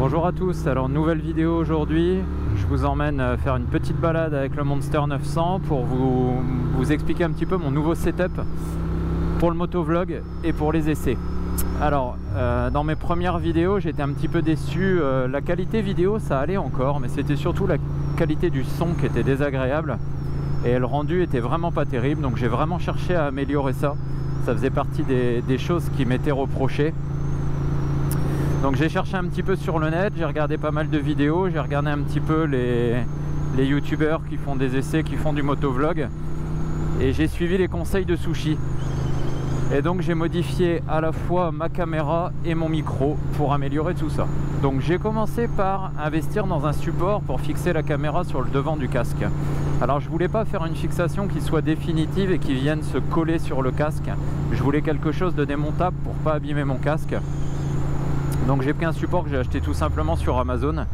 Bonjour à tous, alors nouvelle vidéo aujourd'hui, je vous emmène faire une petite balade avec le Monster 900 pour vous expliquer un petit peu mon nouveau setup pour le motovlog et pour les essais. Alors dans mes premières vidéos j'étais un petit peu déçu, la qualité vidéo ça allait encore, mais c'était surtout la qualité du son qui était désagréable et le rendu était vraiment pas terrible, donc j'ai vraiment cherché à améliorer ça. Ça faisait partie des choses qui m'étaient reprochées. Donc j'ai cherché un petit peu sur le net, j'ai regardé pas mal de vidéos, j'ai regardé un petit peu les youtubeurs qui font des essais, qui font du motovlog, et j'ai suivi les conseils de Sushi. Et donc j'ai modifié à la fois ma caméra et mon micro pour améliorer tout ça. Donc j'ai commencé par investir dans un support pour fixer la caméra sur le devant du casque. Alors je voulais pas faire une fixation qui soit définitive et qui vienne se coller sur le casque. Je voulais quelque chose de démontable pour pas abîmer mon casque. Donc j'ai pris un support que j'ai acheté tout simplement sur Amazon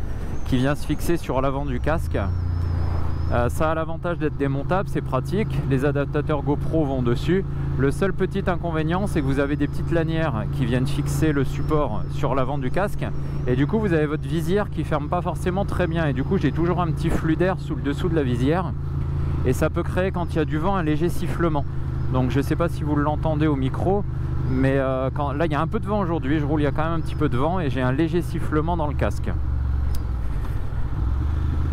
qui vient se fixer sur l'avant du casque. Ça a l'avantage d'être démontable, c'est pratique, les adaptateurs GoPro vont dessus. Le seul petit inconvénient c'est que vous avez des petites lanières qui viennent fixer le support sur l'avant du casque et du coup vous avez votre visière qui ferme pas forcément très bien et du coup j'ai toujours un petit flux d'air sous le dessous de la visière et ça peut créer quand il y a du vent un léger sifflement. Donc je sais pas si vous l'entendez au micro, mais là il y a un peu de vent aujourd'hui, je roule, il y a quand même un petit peu de vent et j'ai un léger sifflement dans le casque.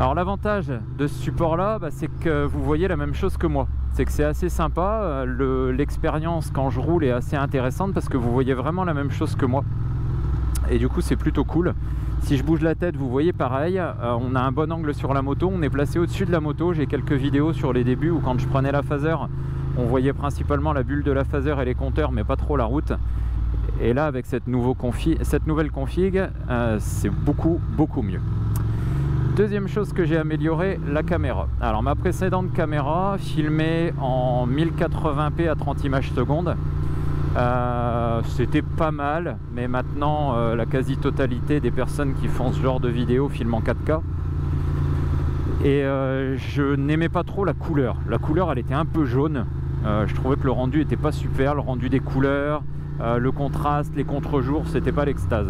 Alors l'avantage de ce support là, c'est que vous voyez la même chose que moi, c'est que c'est assez sympa, l'expérience quand je roule est assez intéressante parce que vous voyez vraiment la même chose que moi et du coup c'est plutôt cool. Si je bouge la tête vous voyez pareil, on a un bon angle sur la moto, on est placé au-dessus de la moto. J'ai quelques vidéos sur les débuts où quand je prenais la phaser on voyait principalement la bulle de la phaser et les compteurs mais pas trop la route. Et là avec cette nouvelle config, c'est beaucoup mieux. Deuxième chose que j'ai amélioré, la caméra. Alors ma précédente caméra filmait en 1080p à 30 images secondes. C'était pas mal, mais maintenant la quasi-totalité des personnes qui font ce genre de vidéo filment en 4K. Et je n'aimais pas trop la couleur. La couleur elle était un peu jaune. Je trouvais que le rendu était pas super, le rendu des couleurs, le contraste, les contre-jours, c'était pas l'extase.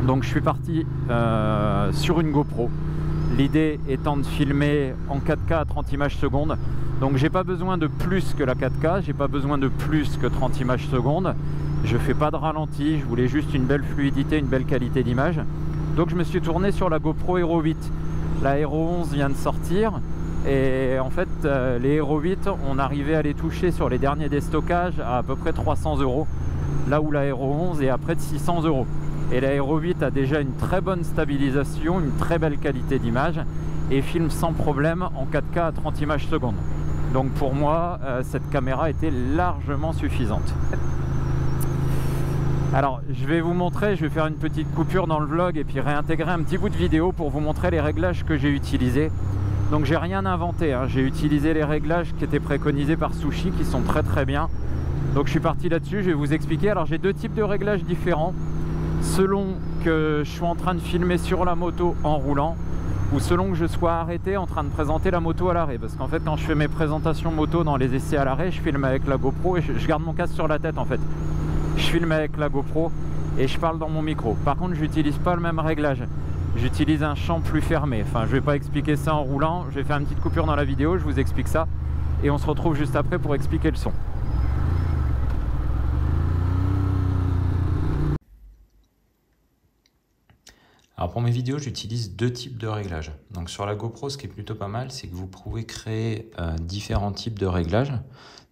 Donc je suis parti sur une GoPro. L'idée étant de filmer en 4K à 30 images secondes. Donc j'ai pas besoin de plus que la 4K, j'ai pas besoin de plus que 30 images secondes. Je fais pas de ralenti, je voulais juste une belle fluidité, une belle qualité d'image. Donc je me suis tourné sur la GoPro Hero 8. La Hero 11 vient de sortir. Et en fait les Hero 8 on arrivait à les toucher sur les derniers déstockages à peu près 300 €, là où la Hero 11 est à près de 600 €. Et la Hero 8 a déjà une très bonne stabilisation, une très belle qualité d'image et filme sans problème en 4K à 30 images secondes. Donc pour moi cette caméra était largement suffisante. Alors je vais vous montrer, je vais faire une petite coupure dans le vlog et puis réintégrer un petit bout de vidéo pour vous montrer les réglages que j'ai utilisés. Donc j'ai rien inventé, hein. J'ai utilisé les réglages qui étaient préconisés par Sushi qui sont très bien. Donc je suis parti là-dessus, je vais vous expliquer. Alors j'ai deux types de réglages différents selon que je suis en train de filmer sur la moto en roulant ou selon que je sois arrêté en train de présenter la moto à l'arrêt. Parce qu'en fait quand je fais mes présentations moto dans les essais à l'arrêt, je filme avec la GoPro et je garde mon casque sur la tête en fait. Je filme avec la GoPro et je parle dans mon micro. Par contre j'utilise pas le même réglage. J'utilise un champ plus fermé. Enfin, je vais pas expliquer ça en roulant. Je vais faire une petite coupure dans la vidéo, je vous explique ça. Et on se retrouve juste après pour expliquer le son. Alors pour mes vidéos, j'utilise deux types de réglages. Donc sur la GoPro, ce qui est plutôt pas mal, c'est que vous pouvez créer différents types de réglages.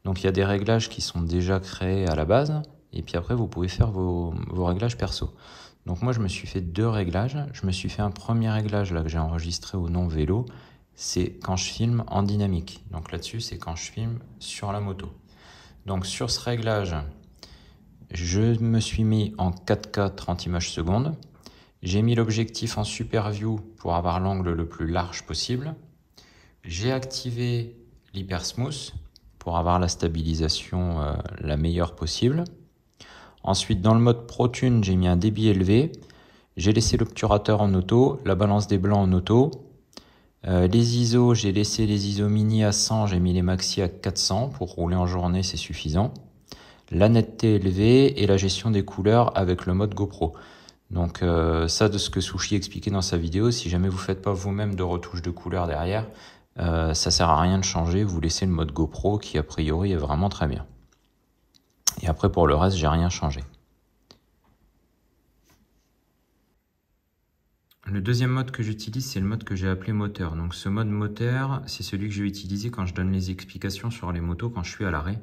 Donc il y a des réglages qui sont déjà créés à la base. Et puis après, vous pouvez faire vos réglages perso. Donc moi je me suis fait deux réglages. Je me suis fait un premier réglage là que j'ai enregistré au nom vélo, c'est quand je filme en dynamique. Donc là-dessus c'est quand je filme sur la moto. Donc sur ce réglage, je me suis mis en 4K 30 images secondes. J'ai mis l'objectif en super view pour avoir l'angle le plus large possible. J'ai activé l'hyper smooth pour avoir la stabilisation la meilleure possible. Ensuite, dans le mode Pro Tune, j'ai mis un débit élevé. J'ai laissé l'obturateur en auto, la balance des blancs en auto. Les ISO, j'ai laissé les ISO mini à 100, j'ai mis les maxi à 400. Pour rouler en journée, c'est suffisant. La netteté élevée et la gestion des couleurs avec le mode GoPro. Donc ça, de ce que Sushi expliquait dans sa vidéo, si jamais vous ne faites pas vous-même de retouche de couleur derrière, ça sert à rien de changer, vous laissez le mode GoPro qui a priori est vraiment très bien. Et après pour le reste, j'ai rien changé. Le deuxième mode que j'utilise, c'est le mode que j'ai appelé moteur. Donc ce mode moteur, c'est celui que je vais utiliser quand je donne les explications sur les motos, quand je suis à l'arrêt.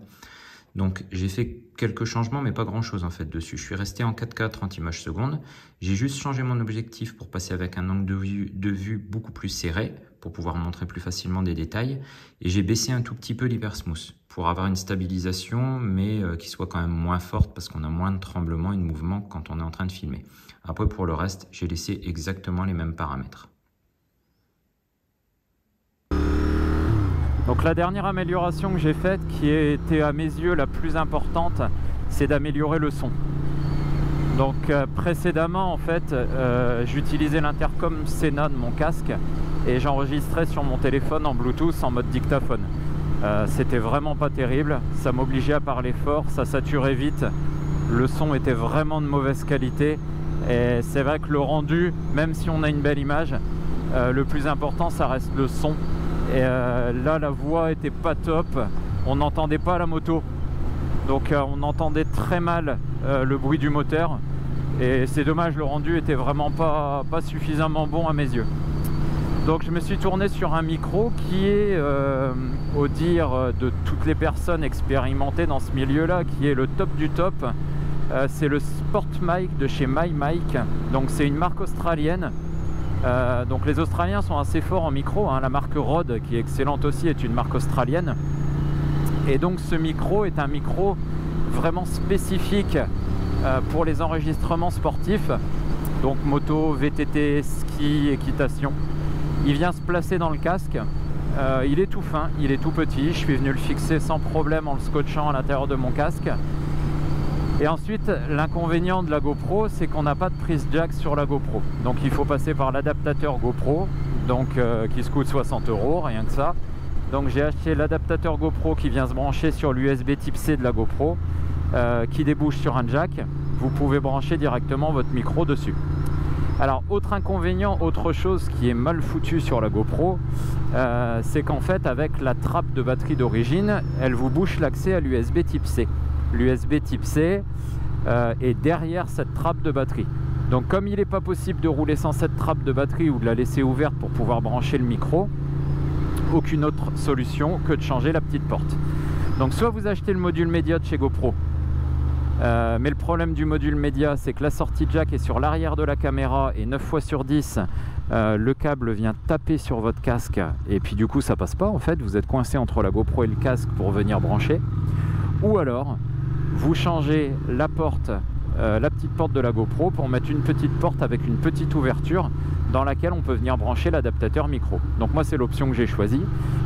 Donc j'ai fait quelques changements, mais pas grand chose en fait dessus. Je suis resté en 4K 30 images secondes. J'ai juste changé mon objectif pour passer avec un angle de vue beaucoup plus serré, pour pouvoir montrer plus facilement des détails. Et j'ai baissé un tout petit peu l'hypersmooth, pour avoir une stabilisation, mais qui soit quand même moins forte, parce qu'on a moins de tremblements et de mouvements quand on est en train de filmer. Après pour le reste, j'ai laissé exactement les mêmes paramètres. Donc la dernière amélioration que j'ai faite, qui était à mes yeux la plus importante, c'est d'améliorer le son. Donc précédemment en fait, j'utilisais l'intercom Sena de mon casque et j'enregistrais sur mon téléphone en Bluetooth en mode dictaphone. C'était vraiment pas terrible, ça m'obligeait à parler fort, ça saturait vite, le son était vraiment de mauvaise qualité et c'est vrai que le rendu, même si on a une belle image, le plus important ça reste le son. Et là la voix était pas top, on n'entendait pas la moto, donc on entendait très mal le bruit du moteur et c'est dommage, le rendu était vraiment pas suffisamment bon à mes yeux. Donc je me suis tourné sur un micro qui est au dire de toutes les personnes expérimentées dans ce milieu là, qui est le top du top. C'est le Sport Mic de chez MyMic, donc c'est une marque australienne. Donc les Australiens sont assez forts en micro, hein. La marque Rode, qui est excellente aussi, est une marque australienne. Et donc ce micro est un micro vraiment spécifique pour les enregistrements sportifs, donc moto, VTT, ski, équitation. Il vient se placer dans le casque, il est tout fin, il est tout petit, je suis venu le fixer sans problème en le scotchant à l'intérieur de mon casque. Et ensuite, l'inconvénient de la GoPro, c'est qu'on n'a pas de prise jack sur la GoPro. Donc il faut passer par l'adaptateur GoPro, donc qui se coûte 60 €, rien que ça. Donc j'ai acheté l'adaptateur GoPro qui vient se brancher sur l'USB type C de la GoPro, qui débouche sur un jack. Vous pouvez brancher directement votre micro dessus. Alors autre inconvénient, autre chose qui est mal foutu sur la GoPro, c'est qu'en fait avec la trappe de batterie d'origine, elle vous bouche l'accès à l'USB type C. L'USB type C est derrière cette trappe de batterie. Donc comme il n'est pas possible de rouler sans cette trappe de batterie ou de la laisser ouverte pour pouvoir brancher le micro, aucune autre solution que de changer la petite porte. Donc soit vous achetez le module média de chez GoPro, mais le problème du module média, c'est que la sortie jack est sur l'arrière de la caméra et 9 fois sur 10 le câble vient taper sur votre casque et puis du coup ça passe pas en fait, vous êtes coincé entre la GoPro et le casque pour venir brancher. Ou alors vous changez la porte, la petite porte de la GoPro pour mettre une petite porte avec une petite ouverture dans laquelle on peut venir brancher l'adaptateur micro. Donc moi c'est l'option que j'ai choisie.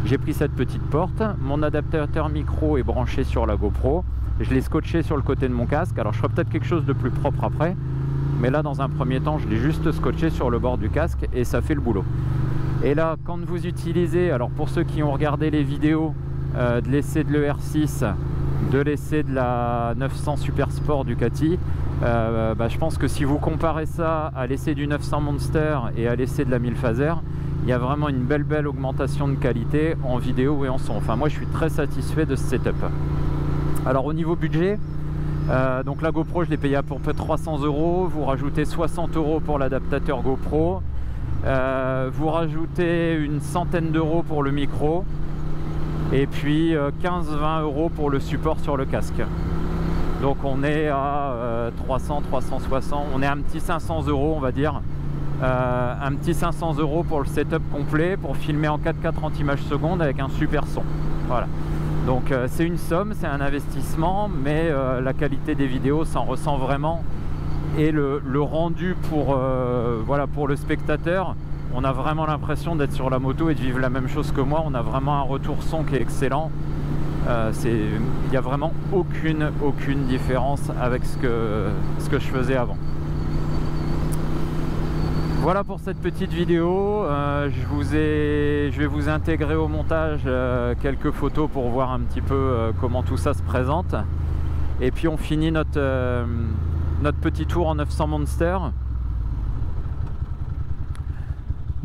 J'ai pris cette petite porte, mon adaptateur micro est branché sur la GoPro, je l'ai scotché sur le côté de mon casque. Alors je ferai peut-être quelque chose de plus propre après, mais là dans un premier temps je l'ai juste scotché sur le bord du casque et ça fait le boulot. Et là quand vous utilisez, alors pour ceux qui ont regardé les vidéos de l'essai de l'ER6, de l'essai de la 900 Super Sport Ducati, je pense que si vous comparez ça à l'essai du 900 Monster et à l'essai de la 1000 Phaser, il y a vraiment une belle augmentation de qualité en vidéo et en son. Enfin moi je suis très satisfait de ce setup. Alors au niveau budget, donc la GoPro je l'ai payé à peu près 300 €, vous rajoutez 60 € pour l'adaptateur GoPro, vous rajoutez une centaine d'euros pour le micro, et puis 15-20 € pour le support sur le casque. Donc on est à 300-360, on est à un petit 500 € on va dire, un petit 500 € pour le setup complet pour filmer en 4K 30 images secondes avec un super son. Voilà, donc c'est une somme, c'est un investissement, mais la qualité des vidéos s'en ressent vraiment et le rendu pour, voilà, pour le spectateur, on a vraiment l'impression d'être sur la moto et de vivre la même chose que moi. On a vraiment un retour son qui est excellent. Il n'y a vraiment aucune différence avec ce que je faisais avant. Voilà pour cette petite vidéo. Je vais vous intégrer au montage quelques photos pour voir un petit peu comment tout ça se présente. Et puis on finit notre petit tour en 900 Monster.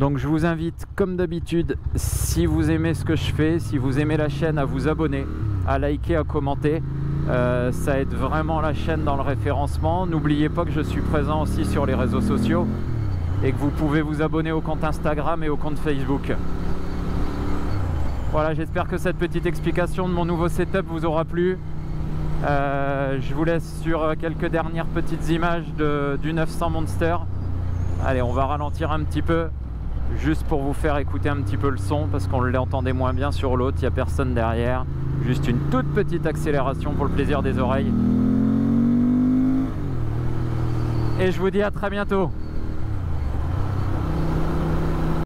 Donc je vous invite comme d'habitude, si vous aimez ce que je fais, si vous aimez la chaîne, à vous abonner, à liker, à commenter. Ça aide vraiment la chaîne dans le référencement. N'oubliez pas que je suis présent aussi sur les réseaux sociaux et que vous pouvez vous abonner au compte Instagram et au compte Facebook. Voilà, j'espère que cette petite explication de mon nouveau setup vous aura plu. Je vous laisse sur quelques dernières petites images du 900 Monster. Allez, on va ralentir un petit peu, juste pour vous faire écouter un petit peu le son, parce qu'on l'entendait moins bien sur l'autre, il n'y a personne derrière. Juste une toute petite accélération pour le plaisir des oreilles. Et je vous dis à très bientôt.